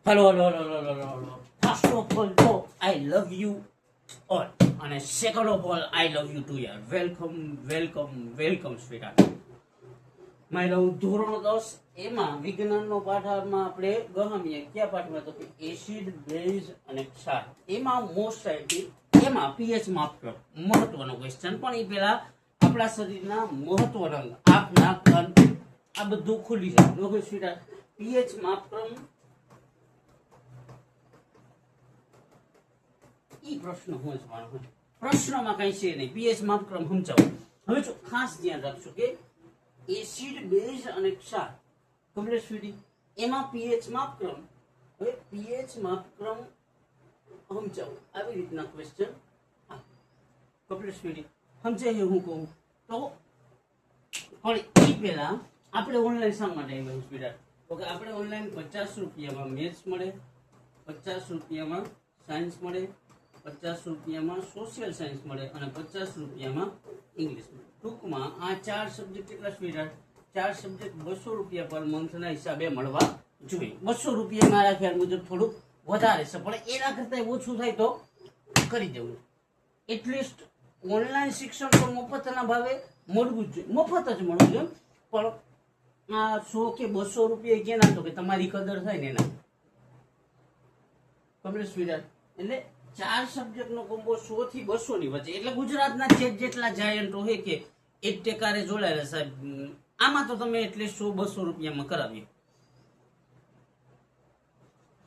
Hello. First of all તો I love you all, અને second of all I love you too યાર. Welcome sweetheart. મારા ધોરણ 10 એમાં વિજ્ઞાનનો પાઠમાં આપણે ગણાવીએ કયા પાઠમાં, તો કે એસિડ, બેઝ અને ક્ષાર. એમાં મોસ્ટ આઈટી એમાં પીએચ માપદંડ મહત્વનો ક્વેશ્ચન. પણ એ પહેલા આપણા શરીરના મહત્વના અંગ આંખ, નાક, કાન આ બધું ખુલી જાય. લોકો સ્વીટહાર્ટ પીએચ માપદંડ ઈ પ્રશ્ન સમજવાનો હોય. પ્રશ્નમાં કઈ છે નહીં, પીએચ માપક્રમ સમજાવો. હવે જો ખાસ ધ્યાન રાખજો કે એસિડ, બેઝ અને ક્ષાર કમ્પ્લીટ સ્વીટી એમાં પીએચ માપક્રમ. હવે પીએચ માપક્રમ સમજાવો આવી રીતના ક્વેશ્ચન કમ્પ્લીટ સ્વીટી સમજાય. હું કહું તો પણ એ પહેલા આપણે ઓનલાઈન શા માટે આવ્યા સ્વીટી? તો કે આપણે ઓનલાઈન 50 રૂપિયામાં મેથ્સ મળે, 50 રૂપિયામાં સાયન્સ મળે, 50 રૂપિયામાં સોશિયલ સાયન્સ મળે અને 50 રૂપિયામાં ઇંગ્લિશ મળે. ટૂંકમાં આ 4 સબ્જેક્ટ કેટલા સ્વીટહાર્ટ? 4 સબ્જેક્ટ 200 રૂપિયા પર મંથના હિસાબે મળવા જોઈએ. 200 રૂપિયા મારા ખ્યાલ મુજબ થોડુંક વધારે છે, પણ એના કરતાં ઓછું થાય તો કરી દેવું. એટલીસ્ટ ઓનલાઈન શિક્ષણ તો મફતના ભાવે મળવું જ જોઈએ, મફત જ મળવું જોઈએ. પણ આ 100 કે 200 રૂપિયા કેના, તો કે તમારી કદર થાય ને એના. કમ્પ્લીટ સ્વીટહાર્ટ એટલે 4 સબ્જેક્ટનો કોમ્બો 100 થી 200 ની વચ્ચે. એટલે ગુજરાતના જેટલા જાયન્ટો હોય કે એક ટેકારે જોડાયેલા સાહેબ, આમાં તો તમે એટલે 100-200 રૂપિયામાં કરાવીએ.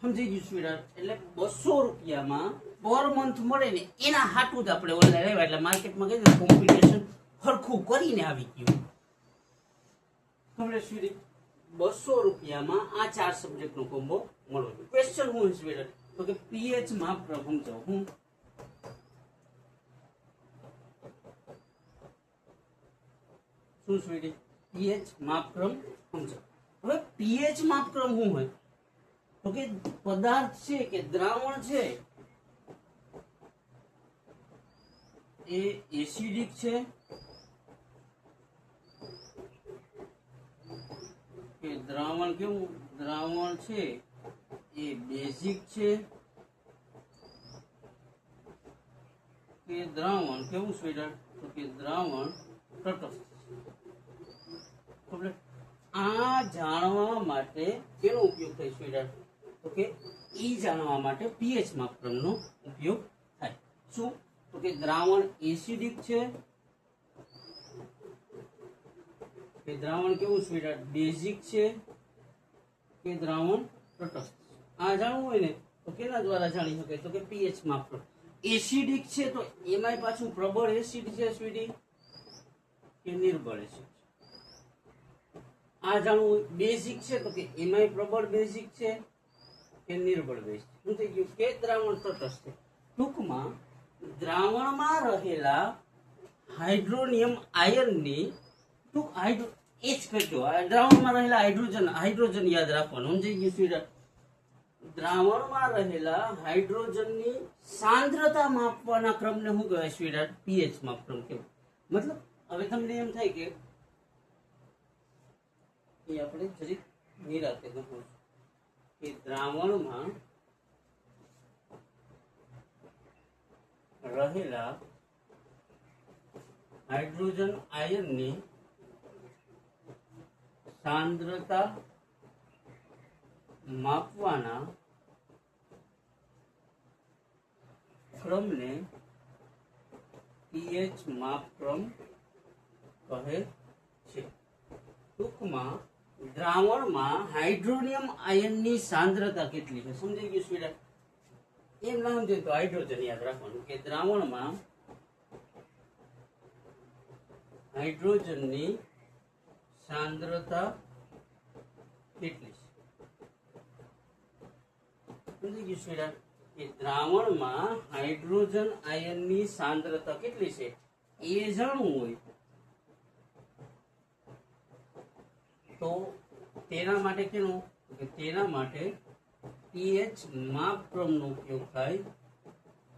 સમજી ગયું સ્વીટહાર્ટ? એટલે 200 રૂપિયામાં પર મંથ મળે ને એના હાટું જ આપણે ઓનલાઈન આવ્યા. એટલે માર્કેટમાં કઈ કોમ્પિટિશન સરખું કરીને આવી ગયું. કમ્પ્લીટ સ્વીટી 200 રૂપિયામાં આ 4 સબ્જેક્ટનો કોમ્બો મળવો જોઈએ. ક્વેશ્ચન હું સ્વીટહાર્ટ તો કે પીએચ માપક્રમ સમજાવો. હું શું સ્વીટી? પીએચ માપક્રમ સમજાવો. હવે પીએચ માપક્રમ શું હોય? તો કે પદાર્થ છે કે દ્રાવણ છે એ એસિડિક છે કે દ્રાવણ કેવું? દ્રાવણ છે એ બેઝિક છે કે દ્રાવણ કેવું સ્વીટહાર્ટ? તો કે દ્રાવણ તટસ્થ. આ જાણવા માટે કેનો ઉપયોગ થાય સ્વીટહાર્ટ? તો કે ઈ જાણવા માટે પીએચ માપક્રમનો ઉપયોગ થાય. શું? તો કે દ્રાવણ એસિડિક છે કે દ્રાવણ કેવું સ્વીટહાર્ટ? બેઝિક છે કે દ્રાવણ તટસ્થ. આ જાણવું હોય ને તો કેના દ્વારા જાણી શકાય? તો કે પીએચ માપક્રમ. એસિડિક છે તો એમાંય પાછું પ્રબળ એસિડ છે સ્વીટી કે નિર્બળ એસિડ? આ જાણવું હોય. બેઝિક છે તો કે એમાંય પ્રબળ બેઝિક છે કે નિર્બળ બેઝિક? શું થઈ ગયું? કે દ્રાવણ તટસ્થ છે. ટૂંકમાં દ્રાવણમાં રહેલા હાઇડ્રોનિયમ આયનની એ જ કરજો. દ્રાવણમાં રહેલા હાઇડ્રોજન યાદ રાખવાનું. સમજી ગયું સ્વીટહાર્ટ? દ્રાવણમાં રહેલા હાઇડ્રોજનની સાંદ્રતા માપવાના ક્રમને શું કહેવાય સ્વીટહાર્ટ? પીએચ માપક્રમ કહેવાય. મતલબ હવે તમને એમ થાય કે એ આપણે જરીક નિરાતે ગણવું કે દ્રાવણમાં રહેલા હાઇડ્રોજન આયનની સાંદ્રતા માપવાના ક્રમને પીએચ માપક્રમ કહે છે. ટૂંકમાં દ્રાવણમાં હાઇડ્રોનિયમ આયનની સાંદ્રતા કેટલી છે? સમજાઈ ગયું સ્વીટહાર્ટ? એમ ના સમજે તો હાઇડ્રોજન યાદ રાખવાનું કે દ્રાવણમાં હાઇડ્રોજનની સાંદ્રતા કેટલી છે? સમજી ગયું સ્વીટહાર્ટ? કે દ્રાવણમાં હાઇડ્રોજન આયનની સાંદ્રતા કેટલી છે એ જાણવું હોય તો તેના માટે કેનું? કે તેના માટે પીએચ માપક્રમનો ઉપયોગ થાય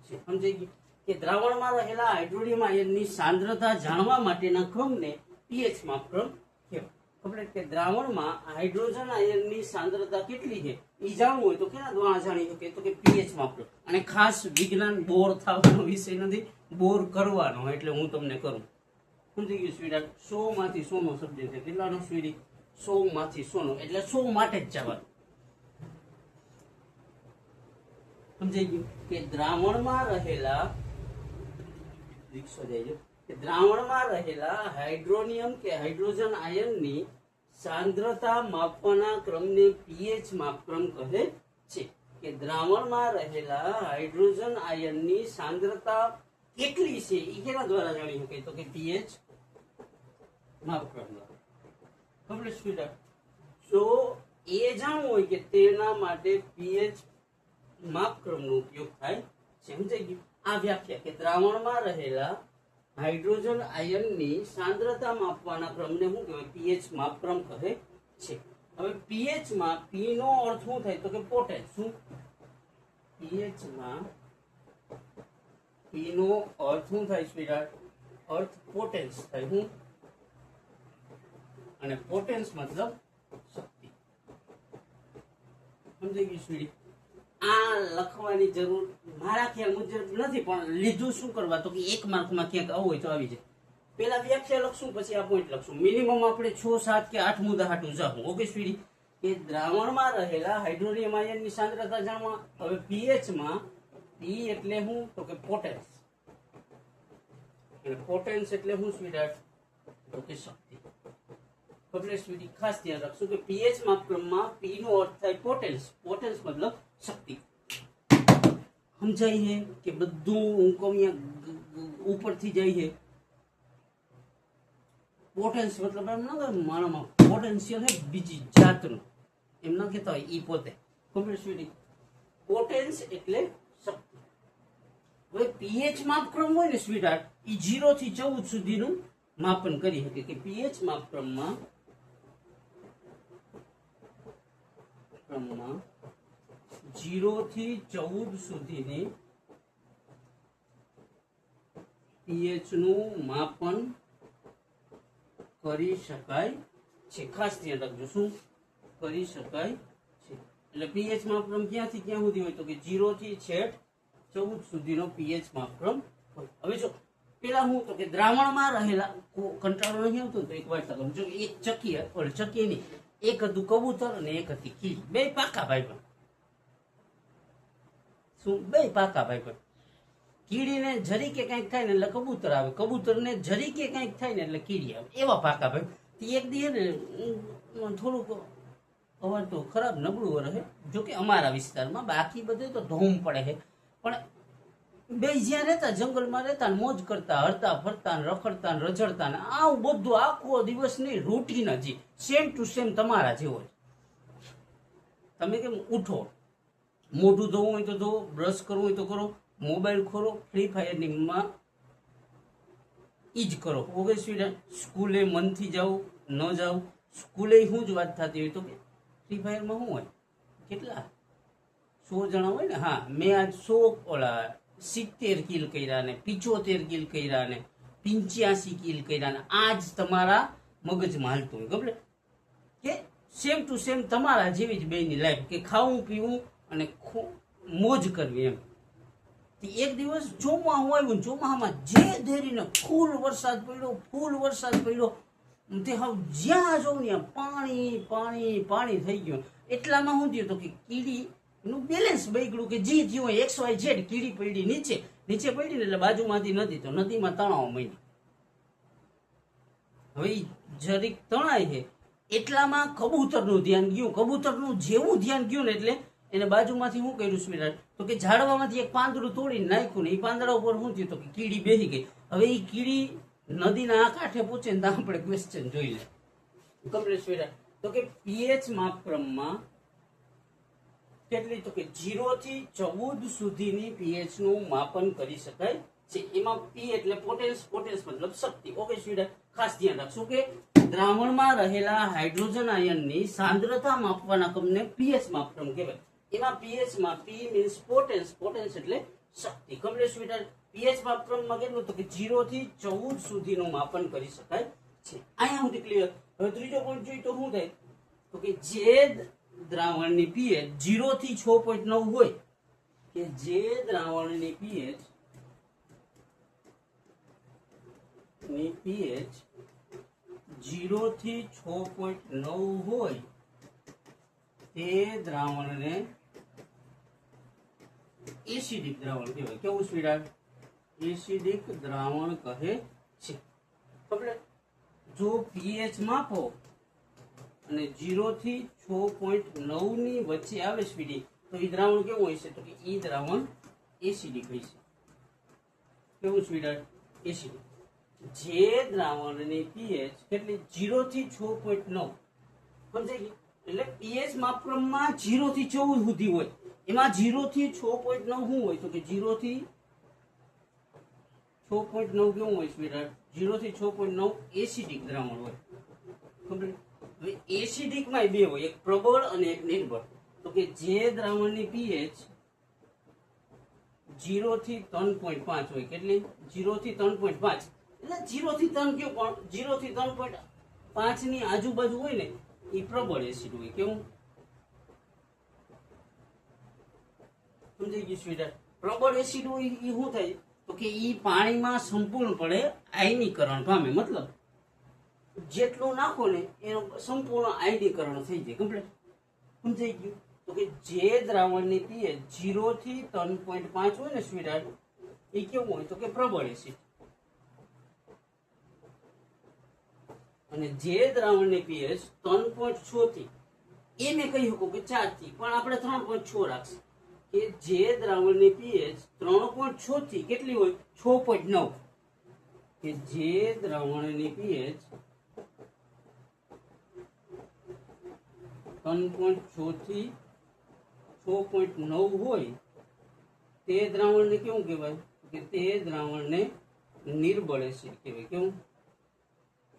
છે. સમજાઈ ગયું? કે દ્રાવણમાં રહેલા હાઇડ્રોનિયમ આયનની સાંદ્રતા જાણવા માટેના ક્રમને પીએચ માપક્રમ કહેવાય. કમ્પ્લીટ કે દ્રાવણમાં હાઇડ્રોજન આયનની સાંદ્રતા કેટલી છે એ જાણવું હોય તો કેના દ્વારા જાણી શકે તો કે પીએચ માપો. અને ખાસ વિજ્ઞાન બોર થવાનો વિષય નથી, બોર કરવાનો એટલે હું તમને કરું. સમજી ગયું સ્વીટ? 100 માંથી 100 નો સબ્જેક્ટ છે. કેટલાનો સ્વીટ? 100 માંથી 100 નો એટલે 100 માટે જ જવાનું. સમજાઈ ગયું કે દ્રાવણમાં રહેલા દ્રાવણમાં રહેલા હાઇડ્રોનિયમ કે હાઇડ્રોજન આયનની સાંદ્રતા માપવાના ક્રમને પીએચ માપક્રમ કહે છે. કે દ્રાવણમાં રહેલા હાઇડ્રોજન આયનની સાંદ્રતા કેટલી છે એ કેના દ્વારા જાણી શકાય તો કે પીએચ માપક્રમ દ્વારા. ખબર સ્વીટ? તો એ જાણવું હોય કે તેના માટે પીએચ માપક્રમનો ઉપયોગ થાય છે. સમજાઈ ગયું? આ વ્યાખ્યા કે દ્રાવણમાં રહેલા હાઇડ્રોજન આયનની સાંદ્રતા માપવાના ક્રમને શું કહેવાય? પીએચ માપક્રમ કહે છે. હવે પીએચ માં પી નો અર્થ શું થાય તો કે પોટેન્સ. શું પીએચ માં પી નો અર્થ શું થાય સ્વીટ? અર્થ પોટેન્સ થાય. શું? અને પોટેન્સ મતલબ શક્તિ. સમજાઈ ગયું સ્વીટ? આ લખવાની જરૂર મારા ખ્યાલ મુજબ નથી, પણ લીધું શું કરવા તો કે 1 માર્કમાં ક્યાંક આવું હોય તો આવી જાય. પેલા વ્યાખ્યા લખશું પછી આ પોઈન્ટ લખશું. મિનિમમ આપણે 6, 7 કે 8 મુદ્દા હાટું જાઉં. Okay sweetie? કે દ્રાવણમાં રહેલા હાઇડ્રોનિયમ આયનની સાંદ્રતા જાણવા. હવે પીએચ માં પી એટલે શું તો કે પોટેન્સ. અને પોટેન્સ એટલે શું સ્વીટ? તો કે શક્તિ. એટલે સ્વીટી ખાસ ધ્યાન રાખશું કે પીએચ માપક્રમમાં પી નો અર્થ થાય પોટેન્સ. પોટેન્સ મતલબ શક્તિ. સમજાય છે કે બધું હું કહું ઉપરથી જાય છે. પોટેન્સ મતલબ એમ ના મારામાં પોટેન્શિયલ છે બીજી જાતનું, એમ ના કહેતા હોય ઈ પોતે. Complete sweetie? પોટેન્સ એટલે શક્તિ. હવે પીએચ માપક્રમ હોય ને સ્વીટહાર્ટ, ઈ 0 થી 14 સુધીનું માપન કરી શકે. કે પીએચ માપક્રમમાં 0 થી 14 સુધીની પીએચ નું માપન કરી શકાય છે. ખાસ ધ્યાન રાખજો. શું કરી શકાય છે? એટલે પીએચ માપક્રમ ક્યાંથી ક્યાં સુધી હોય તો કે 0 થી છેક 14 સુધીનો પીએચ માપક્રમ હોય. હવે જો પેલા હું તો કે દ્રાવણમાં રહેલા કંટાળો નહીં આવતો તો એક વાત કરું. જો એક ચકી નહીં, એક હતું કબૂતર અને એક હતી કીડી. બે પાકા ભાઈ પણ. શું? બે પાકા ભાઈ પણ. કીડીને જરીકે કંઈક થાય ને એટલે કબૂતર આવે, કબૂતરને જરીકે કંઈક થાય ને એટલે કીડી આવે. એવા પાકા ભાઈ. એક દી ને થોડુંક અવાર તો ખરાબ નબળું રહે, જોકે અમારા વિસ્તારમાં, બાકી બધે તો ધોમ પડે છે. પણ બે જ્યાં રહેતા જંગલમાં રહેતા મોજ કરતા, હરતા ફરતા રખડતા રજડતા ને આવું બધું આખો દિવસ ની રૂટીન જ સેમ ટુ સેમ તમારા જેવો જ. તમે કેમ ઉઠો, મોઢું ધોવું હોય તો ધોવો, બ્રશ કરવું હોય તો કરો, મોબાઈલ ખોલો, ફ્રી ફાયર ની માં ઈ જ કરો. Okay student? સ્કૂલે મનથી જાઓ ન જાઓ, સ્કૂલે શું જ વાત થતી હોય તો કે ફ્રી ફાયરમાં શું હોય? કેટલા 100 જણા હોય ને. હા, મેં આજ 70 કિલ કર્યા ને 75 કિલ કર્યા ને 85 કિલ કર્યા ને આજ તમારા મગજમાં હાલતું હોય. ખબર કે સેમ ટુ સેમ તમારા જેવી જ બેની લાઈફ, કે ખાવું પીવું અને મોજ કરવી એમ. એક દિવસ ચોમાસું આવ્યું, ચોમાસામાં જે ધેરીને ફૂલ વરસાદ પડ્યો, તે હવે જ્યાં જોઉં ને પાણી પાણી પાણી થઈ ગયું. એટલામાં શું થયું તો કે કીડી નું બેલેન્સ બગડ્યું. કે જે થયું XYZ કીડી પડી નીચે પડી ને એટલે બાજુમાંથી નદી, તો નદીમાં તણાવ માંડી. હવે જરીક તણાય છે એટલામાં કબૂતરનું ધ્યાન ગયું. કબૂતરનું જેવું ધ્યાન ગયું ને એટલે એને બાજુમાંથી શું કર્યું સ્વીટહાર્ટ તો કે ઝાડવામાંથી એક પાંદડું તોડીને નાખ્યું ને એ પાંદડા ઉપર શું થયું તો કે કીડી બેસી ગઈ. હવે એ કીડી નદીના આ કાંઠે પૂછે ને તો આપણે ક્વેશ્ચન જોઈ લે. કમ્પ્લીટ સ્વીટહાર્ટ? તો કે પીએચ માપક્રમમાં કેટલી તો કે 0 થી 14 સુધીની પીએચ નું માપન કરી શકાય છે. એમાં પી એટલે પોટેન્સ મતલબ શક્તિ. Okay student? ખાસ ધ્યાન રાખશું કે દ્રાવણમાં રહેલા હાઇડ્રોજન આયનની સાંદ્રતા માપવાના ક્રમને પીએચ માપક્રમ કહેવાય. એમાં પીએચ માં પી મીન્સ પોટેન્સ એટલે શક્તિ. Complete student? પીએચ માપક્રમમાં કેટલું તો કે 0 થી 14 સુધીનું માપન કરી શકાય છે. અહીંયા સુધી ક્લિયર? હવે ત્રીજો પોઈન્ટ જોઈએ તો શું થાય તો કે જે દ્રાવણની પીએચ 0 થી 6.9 હોય કે જે દ્રાવણની પીએચ 0 થી 6.9 હોય તે દ્રાવણને એસિડિક દ્રાવણ કહેવાય. કેવું સ્વીડાર્ટ? એસિડિક દ્રાવણ કહે છે. બરાબર? જો પીએચ માપો અને 0 થી 6.9 ની વચ્ચે આવે સ્વીડી તો એ દ્રાવણ કેવું હોય છે તો કે એ દ્રાવણ એસિડિક હોય છે. કેવું સ્વીડાર્ટ? એસિડિક. જે દ્રાવણની પીએચ કેટલી 0 થી 6.9 સમજાય ગયું? એટલે પીએચ માપક્રમમાં 0 થી 14 સુધી હોય એમાં 0 થી 6.9 શું હોય તો કે 0 થી 6.9 કેવું હોય સ્વીડાર્ટ? 0 થી 6.9 એસિડિક દ્રાવણ હોય. ખબર? હવે એસિડિક માં બે હોય, એક પ્રબળ અને એક નિર્બળ. તો કે જે દ્રાવણની પીએચ 0 થી 3.5 હોય, કેટલી? 0 થી 3.5 એટલે 0 થી 3 કેવું પણ 0 થી 3.5 ની આજુબાજુ હોય ને એ પ્રબળ એસિડ હોય. કેવું? સમજાઈ ગયું સ્વીડાર્ટ? પ્રબળ એસિડ હોય એ શું થાય તો કે એ પાણીમાં સંપૂર્ણપણે આયનીકરણ પામે. મતલબ જેટલું નાખો ને એનું સંપૂર્ણ આયનીકરણ થઈ જાય. કમ્પ્લીટ. સમજાઈ ગયું? તો કે જે દ્રાવણની પીએચ 0 થી 3.5 હોય ને સ્વીડાર્ટ એ કેવું હોય તો કે પ્રબળ એસિડ. અને જે દ્રાવણની પીએચ 3.6 થી એ મેં કહી શકું કે 4 થી પણ આપણે 3.6 રાખશે કે જે દ્રાવણની પીએચ 3.6 થી કેટલી હોય 6.9 કે જે દ્રાવણની પીએચ 3.6 થી 6.9 હોય તે દ્રાવણને કેવું કહેવાય કે તે દ્રાવણને નિર્બળ એસિડ કહેવાય. કેવું?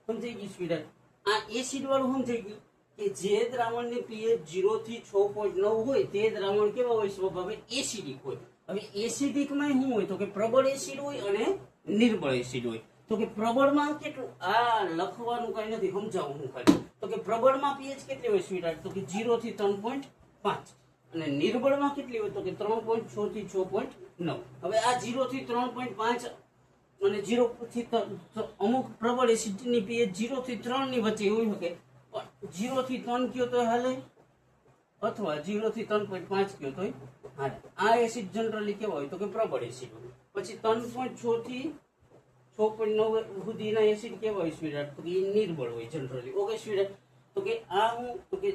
સમજાઈ ગયું સ્વીડાર્ટ? આ એસિડ વાળું સમજાઈ ગયું કે જે દ્રાવણની પીએચ 0 થી 6.9 હોય તે દ્રાવણ કેવા હોય? સ્વભાવે એસિડિક હોય. હવે એસિડિકમાં શું હોય તો કે પ્રબળ એસિડ હોય અને નિર્બળ એસિડ હોય. તો કે પ્રબળમાં કેટલું આ લખવાનું કઈ નથી, સમજાવું હું ખાલી. તો કે પ્રબળમાં પીએચ કેટલી હોય સ્વીડાર્ટ તો કે 0 થી 3.5 અને નિર્બળમાં કેટલી હોય તો કે 3.6 થી 6.9. હવે આ 0 થી 3.5 અને 0 થી અમુક પ્રબળ એસિડની પીએચ 0 થી 3 ની વચ્ચે હોય શકે પણ 0 થી 3 કયો તો હાલે અથવા 0 થી 3.5 કયો તો હાલે. આ એસિડ જનરલી કેવા હોય તો કે પ્રબળ એસિડ હોય. પછી 3.6 થી 6.9 સુધીના એસિડ કેવા હોય સ્વીડાર્ટ તો કે એ નિર્બળ હોય જનરલી. ઓકે સ્વીડાર્ટ? તો કે આ હું તો કે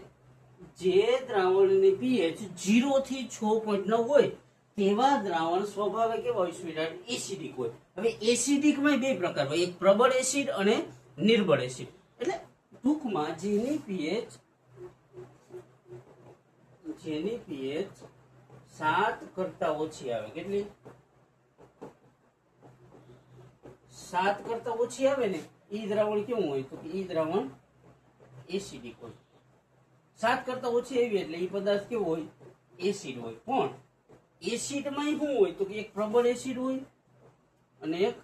જે દ્રાવણની પીએચ 0 થી 6.9 હોય તેવા દ્રાવણ સ્વભાવે કેવા હોય સ્વીડાર્ટ? એસિડિક હોય. હવે એસિડિકમાં બે પ્રકાર હોય, એક પ્રબળ એસિડ અને નિર્બળ એસિડ. એટલે ટૂંકમાં જેની પીએચ 7 કરતા ઓછી આવે. કેટલી? 7 કરતા ઓછી આવે ને એ દ્રાવણ કેવું હોય તો કે એ દ્રાવણ એસિડિક હોય. 7 કરતા ઓછી આવી એટલે એ પદાર્થ કેવો હોય? એસિડ હોય. પણ એસિડમાં શું હોય તો કે એક પ્રબળ એસિડ હોય અને એક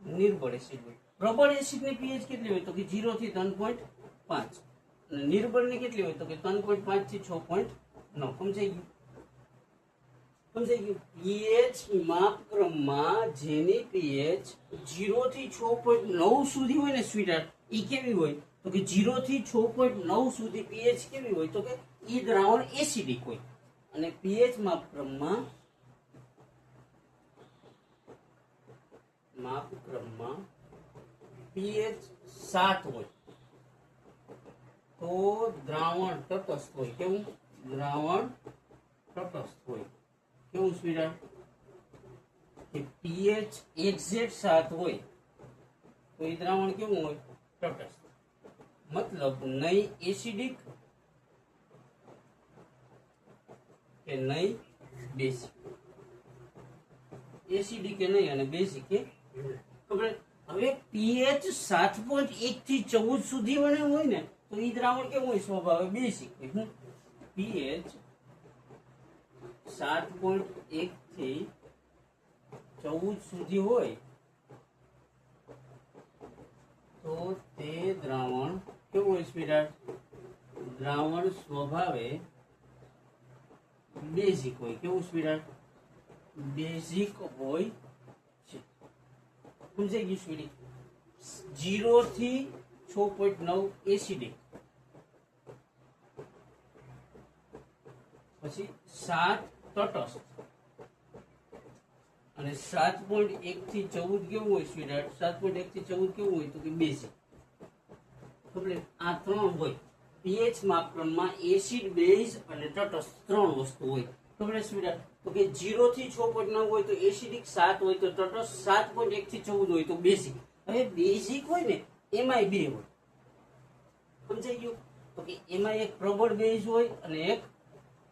નિર્બળ એસિડ હોય. પ્રબળ એસિડની પીએચ કેટલી હોય તો કે 0 થી 3.5 અને નિર્બળની કેટલી હોય તો કે 3.5 થી 6.9. સમજાઈ ગયું? સમજાઈ ગયું? પીએચ માપક્રમમાં જેની પીએચ 0 થી 6.9 સુધી હોય ને સ્વીડાર્ટ એ કેવી હોય તો કે 0 થી 6.9 સુધી પીએચ કેવી હોય તો કે એ દ્રાવણ એસિડિક હોય. અને પીએચ માપક્રમમાં પીએચ 7 હોય તો દ્રાવણ તટસ્થ હોય. કેવું? દ્રાવણ તટસ્થ હોય. કેવું સ્વીડાર્ટ? કે પીએચ એક્ઝેક્ટ 7 હોય તો એ દ્રાવણ કેવું હોય? તટસ્થ. મતલબ નહીં એસિડિક કે નહીં બેઝિક. એસિડિક કે નહીં અને બેઝિક કે ખબર. હવે પીએચ 7.1 થી 14 સુધી હોય ને તો એ દ્રાવણ કેવું હોય? સ્વભાવે બેઝિક હોય. હું પીએચ 7.1 થી 14 સુધી હોય તો તે દ્રાવણ કેવું હોય સ્વીટહાર્ટ? દ્રાવણ સ્વભાવે બેઝિક હોય. કેવું સ્વીટહાર્ટ? બેઝિક હોય છે. સમજાઈ ગયું સ્વીટી? 0 થી 6.9 એસિડિક, પછી 7 તટસ્થ અને 7.1 થી 14 કેવું હોય સ્વીટહાર્ટ? 7.1 થી 14 કેવું હોય? તો કે બેઝિક. આ ત્રણ હોય. પીએચ માપક્રમમાં એસિડ, બેઝ અને તટસ્થ ત્રણ વસ્તુ હોય. ખબર સ્વીટહાર્ટ? તો કે 0 થી 6.9 હોય તો એસિડિક, 7 હોય તો તટસ્થ, 7.1 થી 14 હોય તો બેઝિક. હવે બેઝિક હોય ને એમાંય બે હોય. સમજાઈ ગયું? તો કે એમાં એક પ્રબળ બેઝ હોય અને એક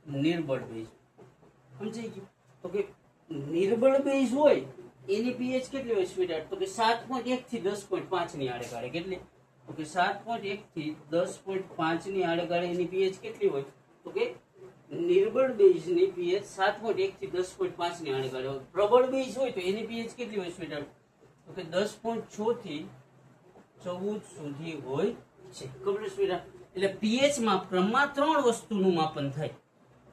નિર્બળ બેઝ. સમજાઈ ગયું? તો કે નિર્બળ બેઝ હોય એની પીએચ કેટલી હોય સ્વીટહાર્ટ? તો કે 7.1 થી 10.5 ની આડેગાળે. કેટલી? તો કે 7.1 થી 10.5 ની આડેગાળે એની પીએચ કેટલી હોય? તો કે નિર્બળ બેઝ ની પીએચ 7.1 થી 10.5 ની આડેગાળે હોય. પ્રબળ બેઝ હોય તો એની પીએચ કેટલી હોય સ્વીટહાર્ટ? તો કે 10.6 થી 14 સુધી હોય છે. ખબર સ્વીટહાર્ટ? એટલે પીએચ માપક્રમમાં ત્રણ વસ્તુનું માપન થાય: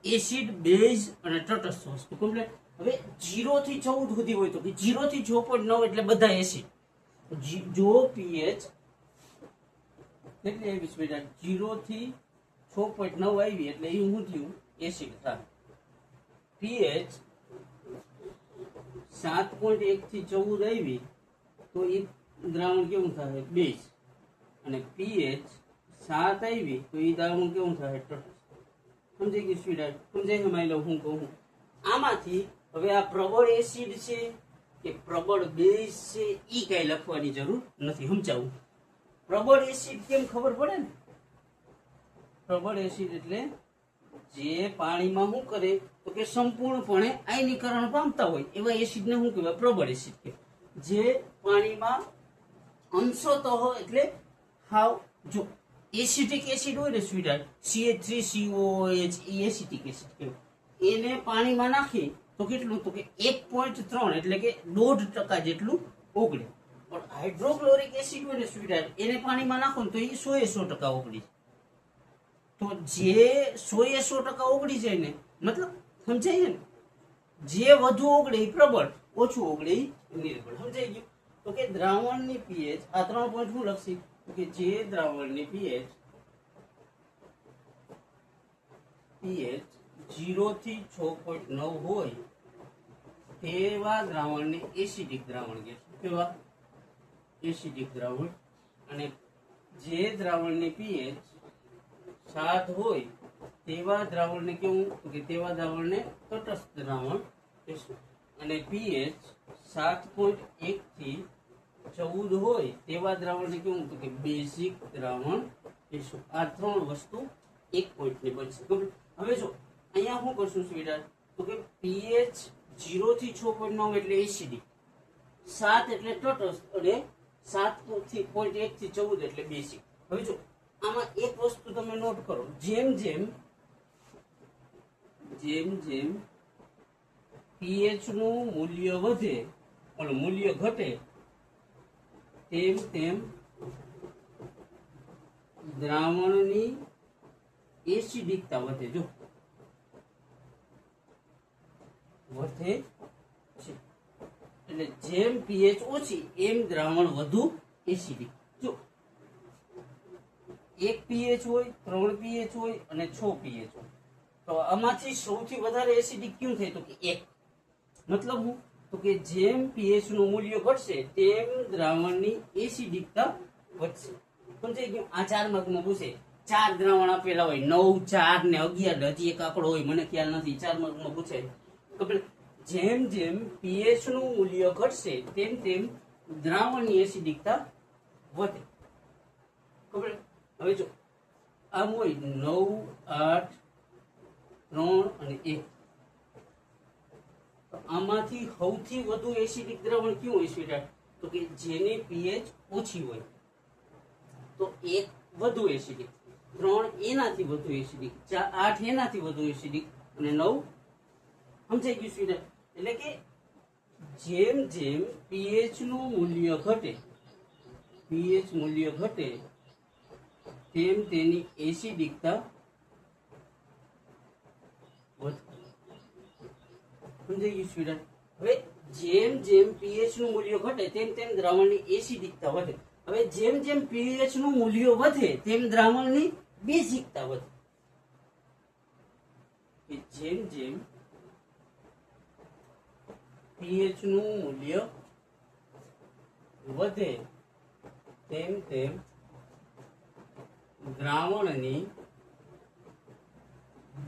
એસિડ, બેઝ અને તટસ્થ વસ્તુ. કમ્પ્લીટ. હવે 0 થી 14 સુધી હોય તો કે 0 થી 6.9 એટલે બધા એસિડ. જો પીએચ કેટલી આવી સ્વીટહાર્ટ? 0 થી 6.9 આવી એટલે એ શું થયું? એસિડ થાય. પીએચ 7.1 થી 14 આવી તો એ દ્રાવણ કેવું થાય? બેઝ. અને પીએચ 7 આવી તો એ દ્રાવણ કેવું થાય? તટસ્થ. સમજાઈ ગયું સ્વીટહાર્ટ? સમજાય સમય લો હું કહું. આમાંથી હવે આ પ્રબળ એસિડ છે કે પ્રબળ બેઝ છે ઈ કઈ લખવાની જરૂર નથી. સમજાવું? પ્રબળ એસિડ કેમ ખબર પડે ને? પ્રબળ એસિડ એટલે જે પાણીમાં શું કરે તો કે સંપૂર્ણપણે આયનીકરણ પામતા હોય એવા એસિડને શું કહેવાય? પ્રબળ એસિડ કહેવાય. જે પાણીમાં અંશતઃ એટલે હાવ, જો એસિટિક એસિડ હોય ને સ્વીટહાર્ટ, CH3COOH એ એસિટિક એસિડ કહેવાય. એને પાણીમાં નાખી તો કેટલું? તો કે 1.3 એટલે કે 0.5% જેટલું ઓગળે. પણ હાઇડ્રોક્લોરિક એસિડ હોય ને સ્વીટહાર્ટ, એને પાણીમાં નાખો ને તો એ 100% ઓગળી. તો જે 100% ઓગળી જાય ને, મતલબ સમજાય ને, જે વધુ ઓગળે એ પ્રબળ, ઓછું ઓગળે એ નિર્બળ. સમજાઈ ગયું? તો કે દ્રાવણની પીએચ આ 3 પોઈન્ટ શું લખશે? તો કે જે દ્રાવણની પીએચ 0 થી 6.9 હોય તેવા દ્રાવણને એસિડિક દ્રાવણ કહેશું. કેવા? એસિડિક દ્રાવણ. અને જે દ્રાવણની પીએચ 7 હોય તેવા દ્રાવણને કેવું? તો કે તેવા દ્રાવણને તટસ્થ દ્રાવણ કહેશું. અને પીએચ 7.1 થી 14 હોય તેવા દ્રાવણને કેવું? તો કે બેઝિક દ્રાવણ કહેશું. આ ત્રણ વસ્તુ એક પોઈન્ટની બનશે. હવે જો અહીંયા શું કરશું સ્વીટહાર્ટ? તો કે પીએચ 0 થી 6.9 એટલે એસિડિક, 7 એટલે તટસ્થ અને 7.1 થી 14 એટલે બેઝિક. હવે જો આમાં એક વસ્તુ તમે નોટ કરો, જેમ જેમ પીએચ નું મૂલ્ય વધે અને મૂલ્ય ઘટે તેમ તેમ દ્રાવણની એસિડિકતા વધે. જો વધે છે એટલે જેમ પીએચ ઓછી એમ દ્રાવણ વધુ એસિડિક. જો એક પીએચ હોય, 3 પીએચ હોય અને 6 પીએચ હોય તો આમાંથી સૌથી વધારે એસિડિક ક્યું થાય? તો કે 1. મતલબ હું? તો કે જેમ પીએચ નું મૂલ્ય ઘટશે તેમ દ્રાવણની એસિડિકતા વધશે. સમજાઈ ગયું? આ 4 માર્કમાં પૂછે. 4 દ્રાવણ આપેલા હોય, 9, 4 ને 11, હજી એક આંકડો હોય મને ખ્યાલ નથી, 4 માર્કમાં પૂછે. જેમ જેમ પીએચ નું મૂલ્ય ઘટશે તેમ તેમ દ્રાવણની એસિડિકતા વધે. ખબર? હવે જો આમ હોય 9, 8, 3 અને 1 તો આમાંથી સૌથી વધુ એસિડિક દ્રાવણ કયું હોય સ્વીટહાર્ટ? તો કે જેની પીએચ ઓછી હોય. તો 1 વધુ એસિડિક, 3 એનાથી વધુ એસિડિક, 8 એનાથી વધુ એસિડિક અને 9. સમજાઈ ગયું સ્વીટહાર્ટ? એટલે કે જેમ જેમ પીએચ નું મૂલ્ય ઘટે પીએચ મૂલ્ય ઘટે તેમ તેની એસિડિકતા વધે. સમજાઈ ગયું સ્ટુડન્ટ? હવે જેમ જેમ પીએચ નું મૂલ્ય ઘટે તેમ તેમ દ્રાવણની એસિડિકતા વધે. હવે જેમ જેમ પીએચ નું મૂલ્ય વધે તેમ દ્રાવણની બેઝિકતા વધે. જેમ જેમ પીએચ નું મૂલ્ય વધે તેમ તેમ દ્રાવણની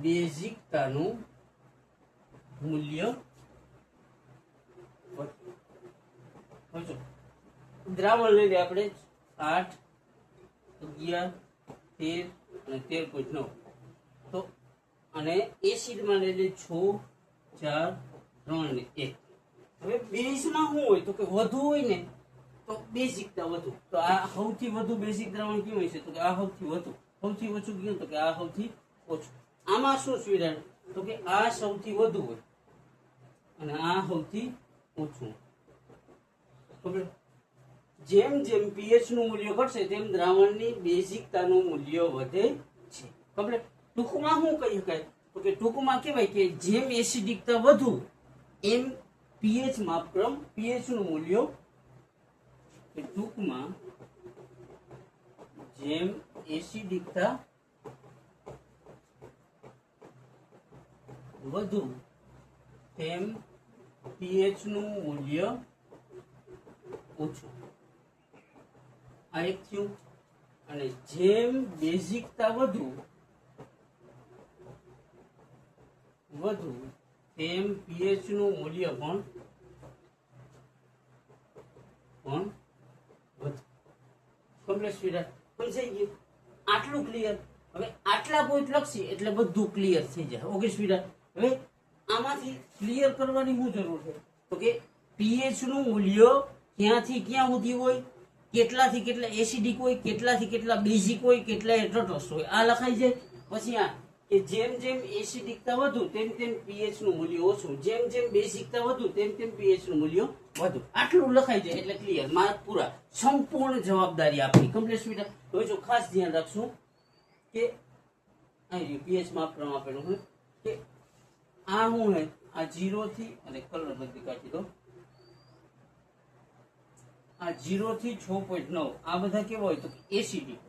બેઝિકતાનું મૂલ્ય વધે. દ્રાવણ લઈ લે આપણે 8, 11, 13 અને 13.9. તો અને એસિડમાં લઈ લે 6, 4, 3 અને 1. હવે બેઝમાં શું હોય તો કે વધુ હોય ને તો બેઝિકતા વધુ. તો આ સૌથી વધુ બેઝિક દ્રાવણ કેવું હોય છે તો કે આ સૌથી વધુ. સૌથી ઓછું કયું તો કે આ સૌથી ઓછું. આમાં શું સ્વીડન તો કે આ સૌથી વધુ હોય અને આ સૌથી ઓછું. ખબર? જેમ જેમ પીએચ નું મૂલ્ય ઘટશે તેમ દ્રાવણની બેઝિકતાનું મૂલ્ય વધે છે. ખબર? ટૂંકમાં શું કહી શકાય તો કે ટૂંકમાં કહેવાય કે જેમ એસિડિકતા વધુ એમ પીએચ માપક્રમ પીએચ નું મૂલ્ય. ટૂંકમાં જેમ એસિડિકતા વધુ તેમ પીએચ નું મૂલ્ય ઓછું. આ એક થયું. અને જેમ બેઝિકતા વધુ તેમ પીએચ નું મૂલ્ય પણ વધુ. કમ્પ્લીટ સ્વીડન સમજાઈ ગયું? આટલું ક્લિયર. હવે આટલા પોઈન્ટ લખશી એટલે બધું ક્લિયર થઈ જાય. Okay Sweden? હવે આમાંથી ક્લિયર કરવાની શું જરૂર છે તો કે પીએચ નું મૂલ્ય ક્યાંથી ક્યાં સુધી હોય, કેટલાથી કેટલા એસિડિક હોય, કેટલાથી કેટલા બેઝિક હોય, કેટલા તટસ્થ હોય, આ લખાઈ જાય. પછી આ કે જેમ જેમ એસિડિકતા વધુ તેમ તેમ પીએચ નું મૂલ્ય ઓછું, જેમ જેમ બેઝિકતા વધુ તેમ તેમ પીએચ નું મૂલ્ય વધુ. આટલું લખાઈ જાય એટલે ક્લિયર. માર્ક પૂરા. સંપૂર્ણ જવાબદારી આપણી. Complete Sweden? હવે જો ખાસ ધ્યાન રાખશું કે અહીં પીએચ માપક્રમ આપેલું છે કે આ શું હે આ 0 થી અને કલર બધી કાઢી દો. આ 0 થી 6.9 આ બધા કેવા હોય તો એસિડિક.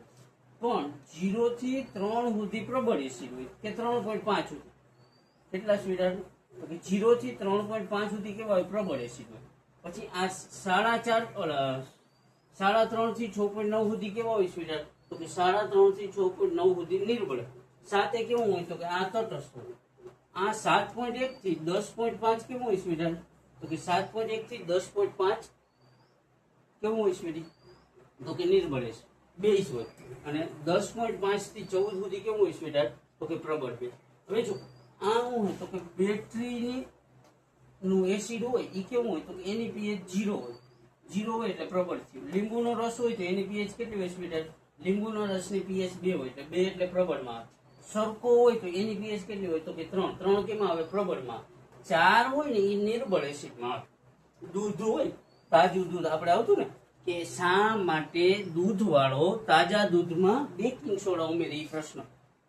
પણ 0 થી 3 સુધી પ્રબળ એસિડ હોય કે 3.5 સુધી. કેટલા સ્વીડન તો કે 0 થી 3.5 સુધી કેવા હોય પ્રબળ એસિડ હોય. પછી આ 3.5 થી 6.9 સુધી કેવા હોય સ્વીડન તો કે 3.5 થી 6.9 સુધી નિર્બળ. સાથે કેવું હોય તો કે આ તટસ્થ હોય. આ 7.1 થી 10.5 કેવું હોય સ્વીડન તો કે 7.1 થી 10.5 કેવું હોય સ્વીડન તો કે નિર્બળ એસિડ બેઝ હોય. અને 10.5 થી 14 સુધી કેવું હોય સ્વીડન તો કે પ્રબળ બેઝ. હવે જો આ શું હોય તો કે બેટરીની નું એસિડ હોય એ કેવું હોય તો કે એની પીએચ 0 હોય. 0 હોય એટલે પ્રબળ થયું. લીંબુનો રસ હોય તો એની પીએચ કેટલી હોય સ્વીડન? લીંબુનો રસની પીએચ 2 હોય એટલે 2 એટલે પ્રબળમાં આવે. સરકો હોય તો એની પીએચ કેટલી હોય તો કે 3. 3 કેમાં આવે? પ્રબળમાં. 4 હોય ને એ નિર્બળ એસિડમાં આવે. દૂધ હોય તાજું દૂધ આપણે આવતું ને કે શા માટે દૂધવાળો તાજા દૂધમાં બેકિંગ સોડા ઉમેરે એ પ્રશ્ન.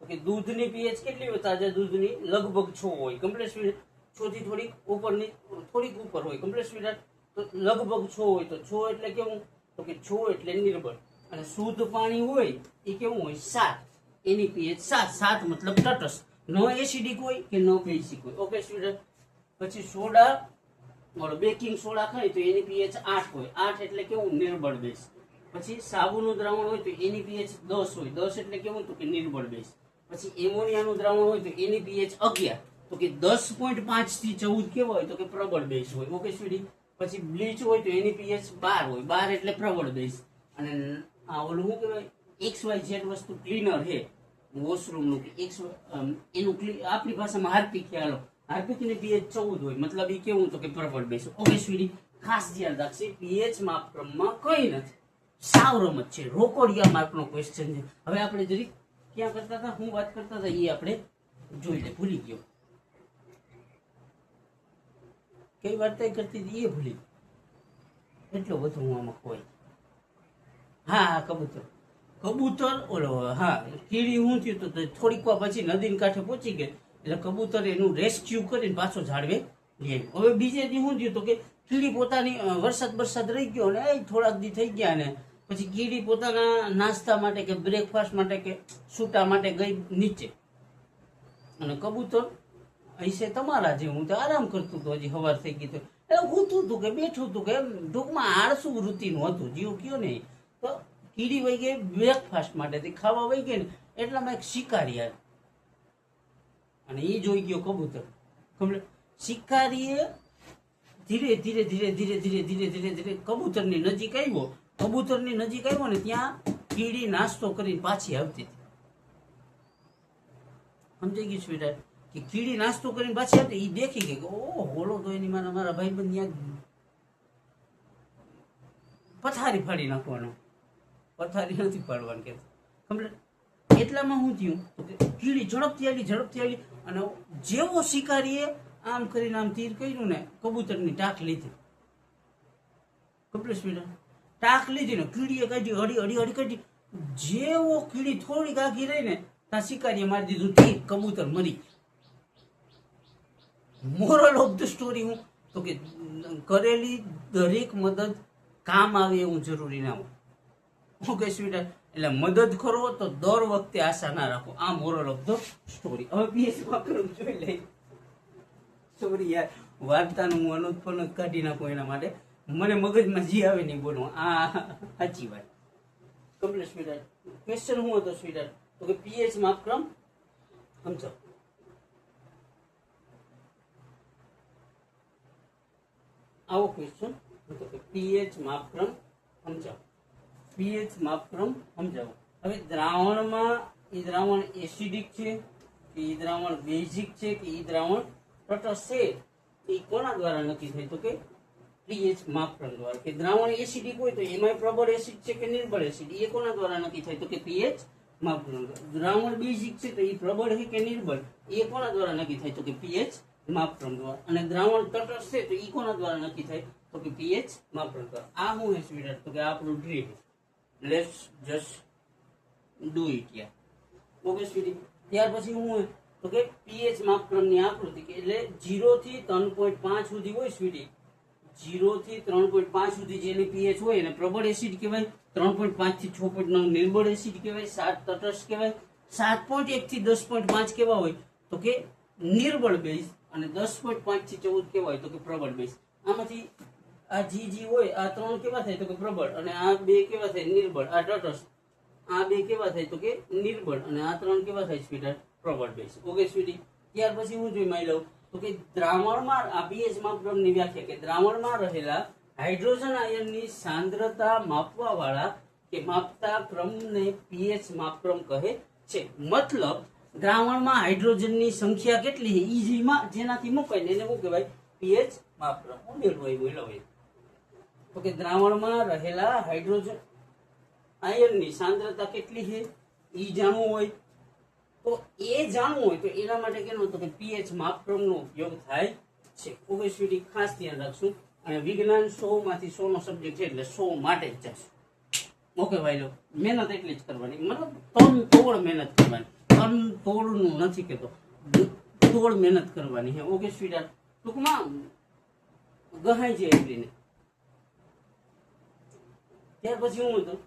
તો કે દૂધની પીએચ કેટલી હોય તાજા દૂધની? લગભગ 6 હોય. Complete Sweden? 6 થી થોડીક ઉપરની થોડીક ઉપર હોય. Complete Sweden? તો લગભગ 6 હોય. તો 6 એટલે કેવું તો કે 6 એટલે નિર્બળ. અને શુદ્ધ પાણી હોય એ કેવું હોય? 7. એની પીએચ 7. 7 મતલબ તટસ્થ. નો એસિડિક હોય કે નો બેઝિક હોય. Okay student? પછી સોડા બેકિંગ સોડા ખાય તો એની પીએચ 8 હોય. 8 એટલે કેવું? નિર્બળ બેઝ. પછી સાબુનું દ્રાવણ હોય તો એની પીએચ 10 હોય. 10 એટલે કેવું તો કે નિર્બળ બેઝ. પછી એમોનિયાનું દ્રાવણ હોય તો એની પીએચ 11 તો કે 10.5 થી 14 કેવો હોય તો કે પ્રબળ બેઝ હોય. Okay student? પછી બ્લીચ હોય તો એની પીએચ 12 હોય. 12 એટલે પ્રબળ બેઝ. અને આ ઓલું શું કહેવાય XYZ વસ્તુ ક્લીનર છે વોશરૂમનું કે એનું આપણી ભાષામાં હાર્પિક ખ્યાલો. હાર્પિકની પીએચ 14 હોય મતલબ એ કેવું તો કે પ્રબળ બેઝ. ઓકે સ્વીડી? ખાસ ધ્યાન રાખશે પીએચ માપક્રમમાં કઈ નથી. સાવ રમત છે. રોકડિયા માર્કનો ક્વેશ્ચન છે. હવે આપણે જરીક ક્યાં કરતા હતા હું વાત કરતા હતા એ આપણે જોઈ લે. ભૂલી ગયો કઈ વાર્તા કરતી હતી એ ભૂલી. એટલો બધું હું આમાં હોય હા, કબૂતર કબૂતર ઓલો હા કીડી હું થયું તો થોડીક વાર પછી નદીને કાંઠે પહોંચી ગઈ એટલે કબૂતર એનું રેસ્ક્યુ કરીને પાછો ઝાડવે લઈ આવ્યું. હવે બીજે દી શું થયું તો કે કીડી પોતાની વરસાદ રહી ગયો ને એ થોડાક દી થઈ ગયા ને પછી કીડી પોતાના નાસ્તા માટે કે બ્રેકફાસ્ટ માટે કે સૂટા માટે ગઈ નીચે અને કબૂતર અહીંસે તમારા જેવું હું તો આરામ કરતું હતું. હજી સવાર થઈ ગઈ તો એટલે ઊતું હતું કે બેઠું હતું કે એમ ટૂંકમાં આળસુ વૃત્તિનું હતું જેવું કયો ને. તો કીડી વહી ગઈ બ્રેકફાસ્ટ માટે ખાવા વહી ગઈ ને એટલામાં એક શિકારી આવ્યો અને એ જોઈ ગયો કબૂતર. શિકારીએ ધીરે ધીરે ધીરે ધીરે ધીરે ધીરે ધીરે ધીરે કબૂતરની નજીક આવ્યો. કબૂતરની નજીક આવ્યો ને ત્યાં કીડી નાસ્તો કરીને પાછી આવતી હતી. સમજાઈ ગયું સ્વીટર કે કીડી નાસ્તો કરીને પાછી આવતી એ દેખી ગઈ કે ઓ હોલો તો એની મારા ભાઈબંધ ત્યાં પથારી ફાડી નાખવાનો. પથારી નથી પાડવાની કે સમજે. એટલામાં શું થયું કીડી ઝડપથી આવી અને જેવો શિકારીએ આમ કરીને આમ તીર કર્યું ને કબૂતરની ટાંક લીધી. કમ્પ્લીટ સ્પીડ ટાંક લીધી ને કીડીએ કાઢી હડી કાઢી. જેવો કીડી થોડીક આગી રહી ને ત્યાં શિકારીએ મારી દીધું તીર. કબૂતર મરી. મોરલ ઓફ ધ સ્ટોરી હું તો કે કરેલી દરેક મદદ કામ આવે એવું જરૂરી ના હોય. ઓકે સ્વીટર એટલે મદદ કરો તો દર વખતે આશા ના રાખો. આ મોરલ ઓફ ધ સ્ટોરી. હવે પીએસ વાપરવું જોઈ લઈ. સોરી યાર, વાર્તાનું હું અનુત્પન્ન કાઢી નાખું એના માટે મને મગજમાં જી આવે નહીં બોલવું. આ સાચી વાત. કમ્પ્લીટ સ્વીટર ક્વેશ્ચન શું હતો સ્વીટર તો કે પીએચ માપક્રમ સમજો. આવો ક્વેશ્ચન પીએચ માપક્રમ સમજાવો. પીએચ માપક્રમ સમજાવો. હવે દ્રાવણમાં એ દ્રાવણ એસિડિક છે કે એ દ્રાવણ બેઝિક છે કે એ દ્રાવણ તટસ્થ છે એ કોના દ્વારા નક્કી થાય તો કે પીએચ માપક્રમ દ્વારા. કે દ્રાવણ એસિડિક હોય તો એમાં પ્રબળ એસિડ છે કે નિર્બળ એસિડ એ કોના દ્વારા નક્કી થાય તો કે પીએચ માપક્રમ. દ્રાવણ બેઝિક છે તો એ પ્રબળ છે કે નિર્બળ એ કોના દ્વારા નક્કી થાય તો કે પીએચ માપક્રમ દ્વારા. અને દ્રાવણ તટસ્થ છે તો એ કોના દ્વારા નક્કી થાય તો કે પીએચ માપક્રમ દ્વારા. આ હું હે સ્વીટર તો કે આપણું dream. Let's just do it યાર. Okay sweetie. ત્યાર પછી હું તો કે પીએચ માપક્રમની આકૃતિ કે એટલે 0 થી 3.5 સુધી હોય સ્વીટી. 0 થી 3.5 સુધી જેની પીએચ હોય એને પ્રબળ એસિડ કહેવાય. 3.5 થી 6.9 નિર્બળ એસિડ કહેવાય. 7 તટસ્થ કહેવાય. 7.1 થી 10.5 કેવા હોય તો કે નિર્બળ બેઝ અને 10.5 થી 14 કેવા હોય તો કે પ્રબળ બેઝ. આમાંથી આ જી હોય આ 3 કેવા થાય તો કે પ્રબળ અને આ 2 કેવા થાય નિર્બળ. આ તટસ્થ. આ 2 કેવા થાય તો કે નિર્બળ અને આ 3 કેવા થાય સ્વીટર પ્રબળ બેઝ. Okay sweetie. ત્યાર પછી હું જોઈ માની લઉં તો કે દ્રાવણમાં આ પીએચ માપક્રમની વ્યાખ્યા કે દ્રાવણમાં રહેલા હાઇડ્રોજન આયનની સાંદ્રતા માપવા વાળા કે માપતા ક્રમને પીએચ માપક્રમ કહે છે. મતલબ દ્રાવણમાં હાઇડ્રોજનની સંખ્યા કેટલી છે ઈજીમાં જેનાથી મુકાય ને એને શું કહેવાય પીએચ માપક્રમ. બોલો તો કે દ્રાવણમાં રહેલા હાઇડ્રોજન આયનની સાંદ્રતા કેટલી છે ઈ જાણવું હોય તો એ જાણવું હોય તો એના માટે કેનો તો કે પીએચ માપક્રમનો ઉપયોગ થાય છે. ઓકે સ્વીટી ખાસ ધ્યાન રાખશું. અને વિજ્ઞાન 100 માંથી 100 નો સબ્જેક્ટ છે એટલે 100 માટે જ જશે. ઓકે ભાઈ લો, મહેનત એટલી જ કરવાની. મતલબ તોડ મહેનત કરવાની. તોડનું નથી કેતો, તોડ મહેનત કરવાની છે. Okay sweet. ટૂંકમાં ગહાઈ છે એટલી. ત્યાર પછી હું હતું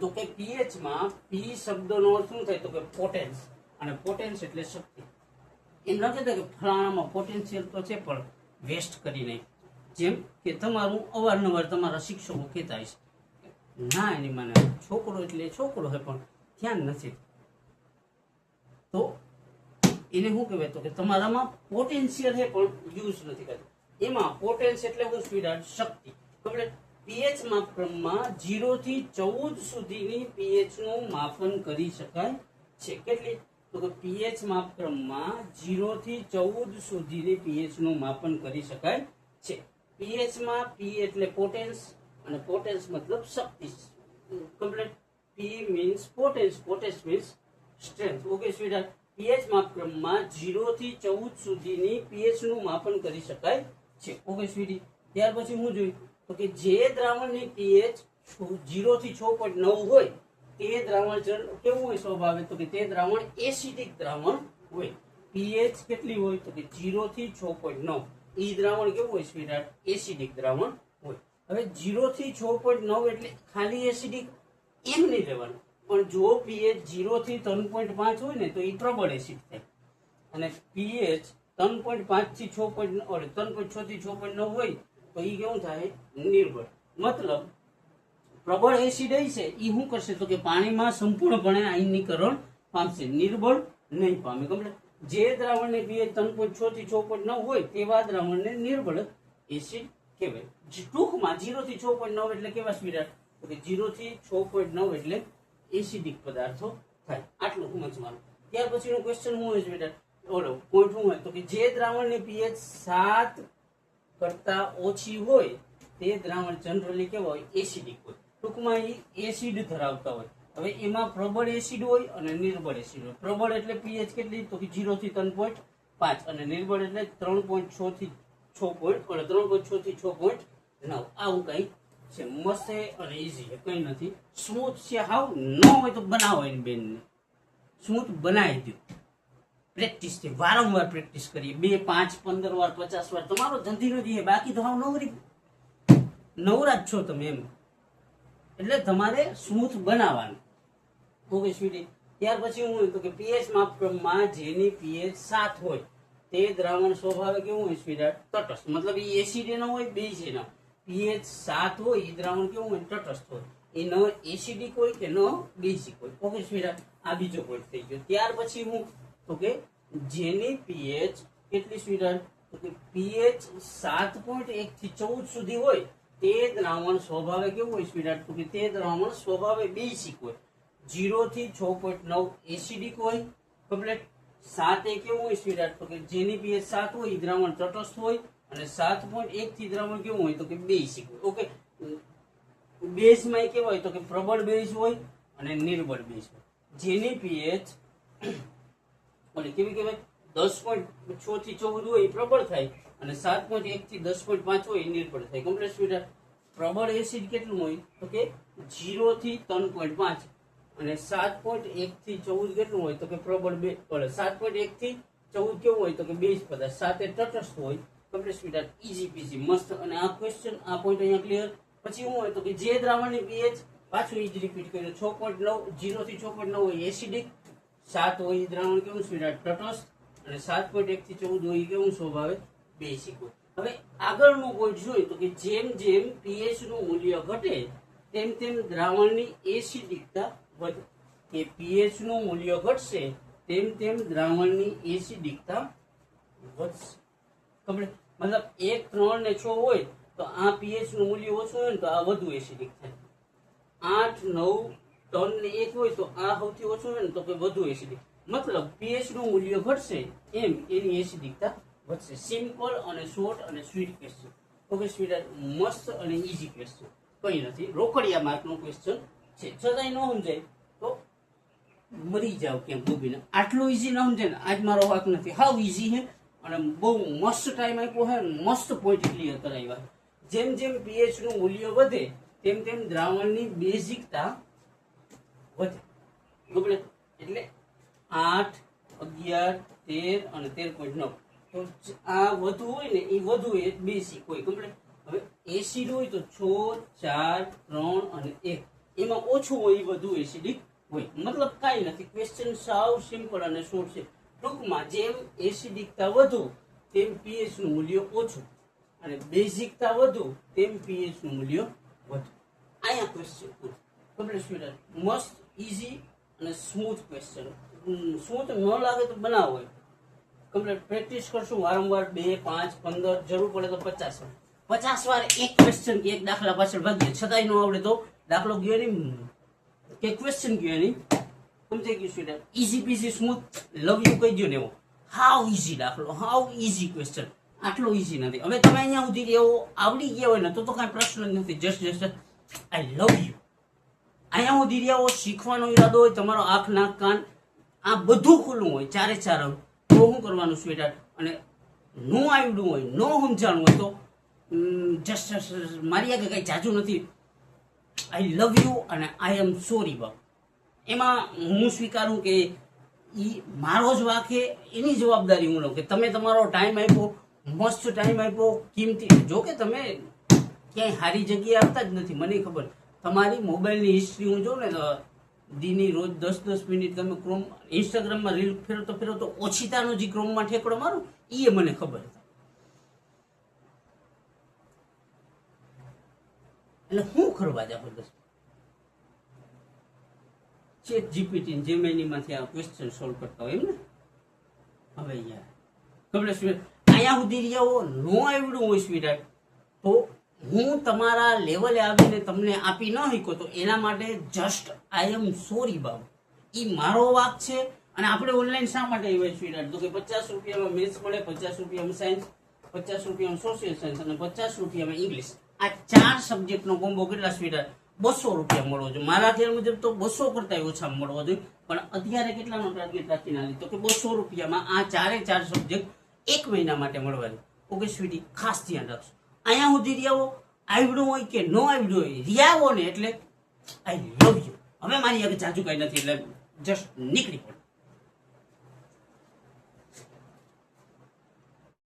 તો કે પીએચ માં પી શબ્દનો અર્થ શું થાય તો કે પોટેન્સ. અને પોટેન્સ એટલે શક્તિ. એમ ન કહેતા કે ફલાણામાં પોટેન્શિયલ તો છે પણ વેસ્ટ કરી નાખ. જેમ કે તમારું અવારનવાર તમારા શિક્ષકો કહેતા હશે ના એની મને છોકરો એટલે છોકરો છે પણ ધ્યાન નથી. તો એને શું કહેવાય તો કે તમારામાં પોટેન્શિયલ છે પણ યુઝ નથી કરતો. એમાં પોટેન્સ એટલે હું સ્વીટ શક્તિ. એટલે પીએચ માપક્રમમાં 0 થી 14 સુધીની પીએચ નું માપન કરી શકાય છે. કેટલી તો કે પીએચ માપક્રમમાં 0 થી 14 સુધીની પીએચ નું માપન કરી શકાય છે. પીએચ માં પી એટલે પોટેન્સ અને પોટેન્સ મતલબ શક્તિ. Complete. P means potence, potence means strength. Okay sweet. PH માપક્રમમાં 0 થી 14 સુધીની પીએચ નું માપન કરી શકાય છે. Okay sweetie. ત્યાર પછી હું જોયું તો કે જે દ્રાવણની પીએચ 0 થી 6.9 હોય તે દ્રાવણ કેવું હોય સ્વભાવે? તો કે તે દ્રાવણ એસિડિક દ્રાવણ હોય. પીએચ કેટલી હોય? તો કે 0 થી 6.9. ઈ દ્રાવણ કેવું હોય સ્વીટહાર્ટ? એસિડિક દ્રાવણ હોય. હવે 0 થી 6.9 એટલે ખાલી એસિડિક એમ નહીં લેવાનું, પણ જો પીએચ 0 થી 3.5 હોય ને તો એ પ્રબળ એસિડ થાય, અને પીએચ 3.5 થી 6.9 3.6 થી 6.9 હોય તો એ કેવું થાય? નિર્બળ. મતલબ પ્રબળ એસિડ છે એ શું કરશે? તો કે પાણીમાં સંપૂર્ણપણે આયનીકરણ પામશે, નિર્બળ નહીં પામે. કમ્પ્લીટ. જે દ્રાવણને પીએચ 3.6 થી 6.9 હોય તેવા દ્રાવણને નિર્બળ એસિડ કહેવાય. ટૂંકમાં 0 થી 6.9 એટલે કેવા સ્વીટહાર્ટ? તો કે 0 થી 6.9 એટલે એસિડિક પદાર્થો થાય. આટલું સમજવાનું. ત્યાર પછીનો ક્વેશ્ચન શું હોય સ્વીટહાર્ટ? ઓલો પોઈન્ટ શું હોય? તો કે જે દ્રાવણની પીએચ 7 કરતા ઓછી હોય તે દ્રાવણ જનરલી કેવા હોય? એસિડિક હોય. ટૂંકમાં એ એસિડ ધરાવતા હોય. હવે એમાં પ્રબળ એસિડ હોય અને નિર્બળ એસિડ હોય. પ્રબળ એટલે પીએચ કેટલી? તો કે 0 થી 3.5, અને નિર્બળ એટલે 3.6 થી 3.6 થી 6.9. આવું કઈ છે. મસ્ત છે અને ઈઝી છે, કઈ નથી. સ્મૂથ છે હાવ. ન હોય તો બનાવો એની બેનને, સ્મૂથ બનાવી દો. પ્રેક્ટિસ છે, વારંવાર પ્રેક્ટિસ કરીએ. 2, 5, 15 વાર, 50 વાર તમારો ધંધીનો જ. બાકી તો હાવ નવરા જ છો તમે એમ. એટલે તમારે સ્મૂથ બનાવવાનું. Okay sweetie. ત્યાર પછી શું હોય? તો કે પીએચ માપક્રમમાં જેની પીએચ 7 હોય તે દ્રાવણ સ્વભાવે કેવું હોય સ્વીટહાર્ટ? તટસ્થ. મતલબ એ એસિડ ન હોય, બેઝ ન. પીએચ 7 હોય એ દ્રાવણ કેવું હોય? તટસ્થ હોય. એ ન એસિડિક હોય કે ન બેઝિક હોય. ઓકે સ્વીટહાર્ટ. આ બીજો પોઈન્ટ થઈ ગયો. ત્યાર પછી હું તો કે જેની પીએચ કેટલી સ્વીટહાર્ટ? તો કે પીએચ 7.1 થી 14 સુધી હોય તે દ્રાવણ સ્વભાવે કેવું હોય સ્વીટહાર્ટ? તો કે તે દ્રાવણ સ્વભાવે બેઝિક હોય. 0 થી 6.9 એસિડિક હોય. કમ્પ્લીટ. 7 એ કેવું હોય સ્વીટહાર્ટ? તો કે જેની પીએચ 7 હોય એ દ્રાવણ તટસ્થ હોય, અને 7.1 થી દ્રાવણ કેવું હોય? તો કે બેઝિક હોય. ઓકે. બેઝમાં કેવું હોય? તો કે પ્રબળ બેઝ હોય અને નિર્બળ બેઝ હોય. જેની પીએચ કેવી કહેવાય? 10.6 થી 14 હોય એ પ્રબળ થાય, અને 7.1 થી 10.5 હોય એ નિર્બળ થાય. કમ્પ્લીટ સ્વીટહાર્ટ. પ્રબળ એસિડ કેટલું હોય? તો કે 0 થી 3.5, અને 7.1 થી 14 કેટલું હોય? તો કે પ્રબળ 7.1 થી 14 કેવું હોય? તો કે બેઝ પદાર્થ. 7 એ તટસ્થ હોય. કમ્પ્લીટ સ્વીટહાર્ટ. ઈઝી પીઝી, મસ્ત. અને આ ક્વેશ્ચન, આ પોઈન્ટ અહીંયા ક્લિયર. પછી શું હોય? તો કે જે દ્રાવણની પીએચ, પાછું ઈજ રિપીટ કર્યું, 6.9 0 થી 6.9 હોય એસિડિક, 7 હોય એ દ્રાવણ કેવું સ્વીટહાર્ટ? તટસ્થ, અને 7.1 થી 14 હોય કેવું સ્વભાવે? બેઝિક હોય. હવે આગળનો પોઈન્ટ જોઈએ તો કે જેમ જેમ પીએચ નું મૂલ્ય ઘટે તેમ તેમ દ્રાવણની એસિડિકતા વધે. કે પીએચ નું મૂલ્ય ઘટશે તેમ તેમ દ્રાવણની એસિડિકતા વધશે. કમ્પ્લીટ. મતલબ 1, 3 ને 6 હોય તો આ પીએચ નું મૂલ્ય ઓછું હોય ને તો આ વધુ એસિડિક થાય. 8, 9, 3 ને 1 હોય તો આ સૌથી ઓછું હોય ને તો કે વધુ એસિડિક. મતલબ પીએચ નું મૂલ્ય ઘટશે એમ એની એસિડિકતા વધશે. સિમ્પલ અને શોર્ટ અને સ્વીટ ક્વેશ્ચન. ઓકે સ્વીટ, મસ્ત અને ઈઝી ક્વેશ્ચન, કઈ નથી. રોકડિયા માર્ક નો ક્વેશ્ચન છે. છતાંય ન સમજાય તો મરી જાવ કેમ ડૂબીને. આટલું ઈઝી ન સમજાય ને આજ મારો વાક નથી. હાવ ઈઝી છે અને બહુ મસ્ત ટાઈમ આપ્યો છે, મસ્ત પોઈન્ટ ક્લિયર કરાવ્યા. જેમ જેમ પીએચ નું મૂલ્ય વધે તેમ તેમ દ્રાવણની બેઝિકતા વધે. બરાબર. એટલે 8, 11, 13 અને 13.9 તો આ વધુ હોય ને એ વધુ એ બેઝિક હોય. કમ્પ્લીટ. હવે એસિડ હોય તો 6, 4, 3 અને 1 એમાં ઓછું હોય એ વધુ એસિડિક હોય. મતલબ કાંઈ નથી. ક્વેશ્ચન સાવ સિમ્પલ અને શોર્ટ છે. ટૂંકમાં જેમ એસિડિકતા વધુ તેમ પીએચ નું મૂલ્ય ઓછું, અને બેઝિકતા વધુ તેમ પીએચ નું મૂલ્ય વધુ. અહીંયા ક્વેશ્ચન કમ્પ્લીટ સ્ટુડન્ટ. મસ્ત, ઈઝી અને સ્મૂથ ક્વેશ્ચન. સ્મૂથ ન લાગે તો બનાવો. કમ્પ્લીટ પ્રેક્ટિસ કરશું વારંવાર. 2, 5, 15 જરૂર પડે તો 50 વાર. 50 વાર એક ક્વેશ્ચન કે એક દાખલા પાછળ ભાગીએ છતાંય ન આવડે તો દાખલો ગયો નહીં કે ક્વેશ્ચન ગયો નહીં. સમજાઈ ગયું student? Easy peasy smooth. Love you કહી દો ને એવો. હાવ ઈઝી દાખલો, હાવ ઈઝી ક્વેશ્ચન. આટલો ઈઝી નથી. હવે તમે અહીંયા સુધી એવો આવડી ગયા હોય ને તો કાંઈ પ્રશ્ન જ નથી. Just I love you. અહીંયા સુધી રહ્યા શીખવાનો ઈરાદો હોય, તમારો આંખ, નાક, કાન આ બધું ખુલ્લું હોય, ચારે ચાર અંગ, તો શું કરવાનું સ્વીટહાર્ટ? અને નો આવડ્યું હોય, નો સમજાણું હોય તો જસ્ટ મારી આગળ કઈ જાજુ નથી. આઈ લવ યુ અને આઈ એમ સોરી બાપ. એમાં હું સ્વીકારું કે એ મારો જ વાંકે, એની જવાબદારી હું લઉં કે તમે તમારો ટાઈમ આપ્યો, મસ્ત ટાઈમ આપ્યો, કિંમતી. જો કે તમે ક્યાંય સારી જગ્યાએ આવતા જ નથી, મને ખબર. તમારી મોબાઈલની હિસ્ટ્રી હું જોઉં ને તો દીની રોજ 10-10 મિનિટ તમે ક્રોમ ઇન્સ્ટાગ્રામમાં રીલ ફેરવતો ઓછીતાનો જે ક્રોમમાં ઠેકડો મારો એ મને ખબર હતા. એટલે હું કરવા જાઉં બસ ચેટ જીપીટી જેમેનીમાંથી આ ક્વેશ્ચન સોલ્વ કરતા હોય એમ ને. હવે યાર કમલેશ અહીંયા સુધી રહ્યા નો આવડ્યું હોય સ્વીટ તો હું તમારા લેવલે આવીને તમને આપી ન શીખો તો એના માટે જસ્ટ આઈ એમ સોરી બાબુ. એ મારો વાક છે. અને આપણે ઓનલાઈન શા માટે આવ્યા સ્વીટ તો કે 50 રૂપિયામાં મેથ્સ મળે, 50 રૂપિયામાં સાયન્સ, 50 રૂપિયામાં સોશિયલ સાયન્સ અને 50 રૂપિયામાં ઇંગ્લિશ. આ 4 સબ્જેક્ટનો કોમ્બો કેટલા સ્વીટ 200 રૂપિયા મળવો જોઈએ. મારા ખ્યાલ મુજબ તો 200 કરતા ઓછામાં મળવો જોઈએ, પણ અત્યારે કેટલાનો ટાર્ગેટ રાખીને આવી તો કે 200 રૂપિયામાં આ 4 સબ્જેક્ટ 1 મહિના માટે મળવા જોઈએ. ઓકે સ્વીટી, ખાસ ધ્યાન રાખશો. અહીંયા સુધી રહ્યા આવડ્યું હોય કે ન આવડ્યું હોય, રહ્યા ને એટલે આઈ લવ યુ. હવે મારી આગળ જાજુ કઈ નથી, એટલે જસ્ટ નીકળી પડો.